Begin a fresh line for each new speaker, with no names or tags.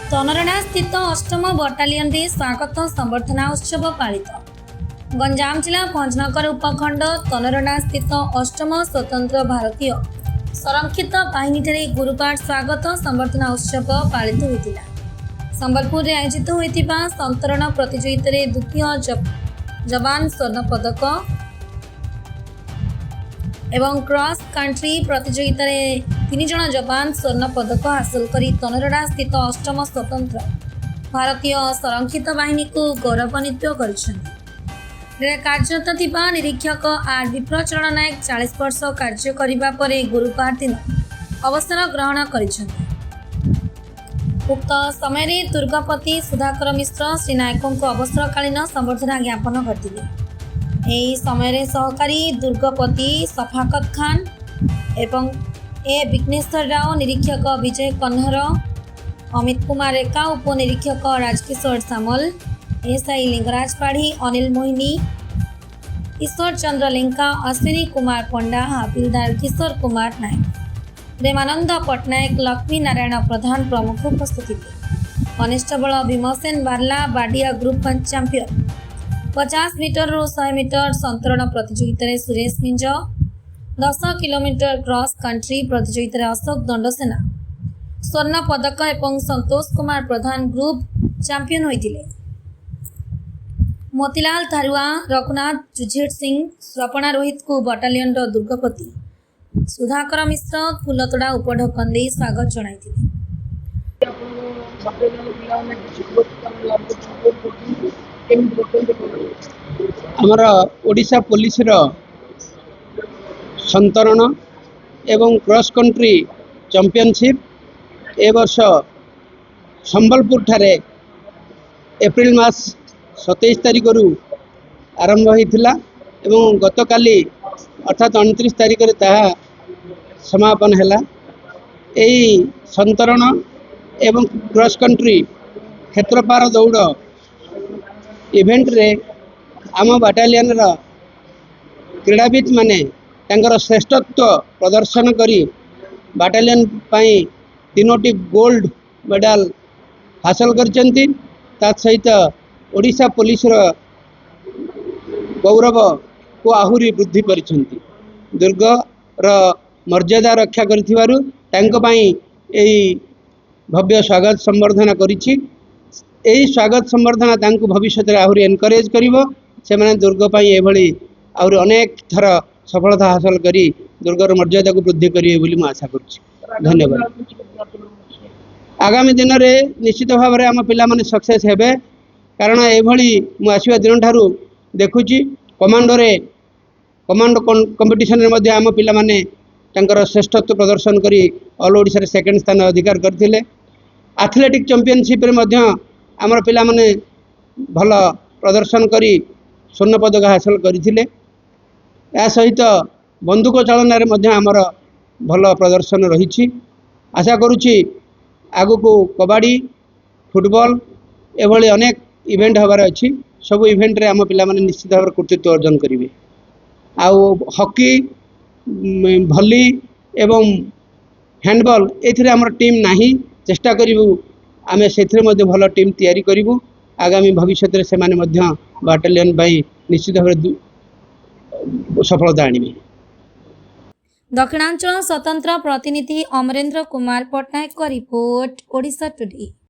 तनरणा स्थित अष्टम बटालियन रे स्वागत संबर्धना उत्सव पालित। गंजाम जिला भंजनगर उपखंड तनरणा स्थित अष्टम स्वतंत्र भारतीय संरक्षित बाहिनी ठारे गुरुवार स्वागत संबर्धना उत्सव पालित होता। संबलपुर में आयोजित होता संतरण प्रतियोगिता द्वितीय जवान स्वर्ण पदक एवं क्रॉस कंट्री प्रतियोगिता तीन जन जवान स्वर्ण पदक हासिल कर तनरणा स्थित अष्टम स्वतंत्र भारतीय संरक्षित बाहिनी को गौरवान्वित कर कार्यरत थिबा निरीक्षक आर विप्रचरण नायक 40 वर्ष कार्य करिबा परे गुरुवार दिन अवसर ग्रहण करिसेंति। उक्त समय दुर्गापति सुधाकर मिश्र श्री नायकों को अवसरकालीन संबर्धना ज्ञापन करथिले। एही समय सहकारी दुर्गापति सफाकत खान एवं ए विघ्नेश्वर राव, निरीक्षक विजय कन्हर, अमित कुमार रेखा, उपनिरीक्षक राजकिशोर सामल, एसआई लिंगराज पाढ़ी, अनिल मोहिनी, ईश्वर चंद्र लेंका, अश्विनी कुमार पंडा, हाबिलदार किशोर कुमार नायक, प्रेमानंद पट्टनायक, लक्ष्मी नारायण प्रधान प्रमुख उपस्थित थे। कनेस्टेबल भीमसेन बार्ला बाडिया ग्रुप चैंपियन 50 मीटर और 100 मीटर संतरण प्रतियोगिता Suresh Minz, 10 kilometre cross country प्रतियोगिता अशोक दंडसेना स्वर्ण पदक एवं संतोष कुमार प्रधान ग्रुप चैंपियन होते। मोतीलाल थारुआ, रघुनाथ जुझेट सिंह, स्वपना रोहित को बटालियन दुर्गापति सुधाकर मिश्र फुलतोड़ा उपढकन दे स्वागत जनाइथिले।
आमर ओडिशा पुलिस संतरण एवं क्रॉस कंट्री चैंपियनशिप ए वर्ष संबलपुर ठारे एप्रिल मास 27 तारिख रु आरंभ होता एवं गतकाली अर्थात 29 तारिख रे ताहा समापन हैला। एही संतरण एवं क्रॉस कंट्री क्षेत्रपार दौड़ इवेंट रे आम बाटालियन क्रीड़ाविद माने तांकर श्रेष्ठत्व प्रदर्शन करी बाटालियन पाई 3टी गोल्ड मेडल हासिल करचंती। ता सहित ओडिशा पुलिस गौरव को आहुरी वृद्धि करिसेंती। दुर्ग मर्यादा रक्षा करिथिबारु तांको पाई एही भव्य स्वागत संबर्धना करिछि। एही स्वागत संबर्धना तांको भविष्य में आहुरी एनकरेज करिवो। से माने दुर्ग पाई एभली आहुरी अनेक थर सफलता हासिल करी दुर्गर मर्यादा को वृद्धि करिवे बोली मैं आशा करुछि। धन्यवाद। आगामी दिन में निश्चित भाव में आम पिला माने सक्सेस हेबे, कारण एभली मु आसीबा दिन ठारू देखुछि कमांडो कंपटीशन रे मध्ये आम पिला माने तांकर श्रेष्ठत्व प्रदर्शन करी ऑल ओडिशा रे सेकंड स्थान अधिकार करथिले। एथलेटिक चैंपियनशिप रे मध्ये आमर पिला माने भल प्रदर्शन करी स्वर्ण पदक हासिल करथिले। या सहित बंदूक चालन रे मध्ये आमर भल प्रदर्शन रही। आशा करुछि आगु को कबड्डी फुटबॉल एभली अनेक इवेंट हबार अछि। सब इवेंट रे आम पिला माने निश्चित भाव कृतित्व अर्जन करिवे। आउ हॉकी भली एवं हैंडबॉल एथिरे हमर टीम नाही, चेष्टा करिवु आमे सेथिरे मध्ये भल टीम तयारी करिवु। आगामी भविष्य रे से माने मध्ये बाटालियन बाई निश्चित भाव सफलता आनिबे।
दक्षिणांचल स्वतंत्र प्रतिनिधि अमरेंद्र कुमार पट्टनायक का रिपोर्ट, ओडिशा टुडे।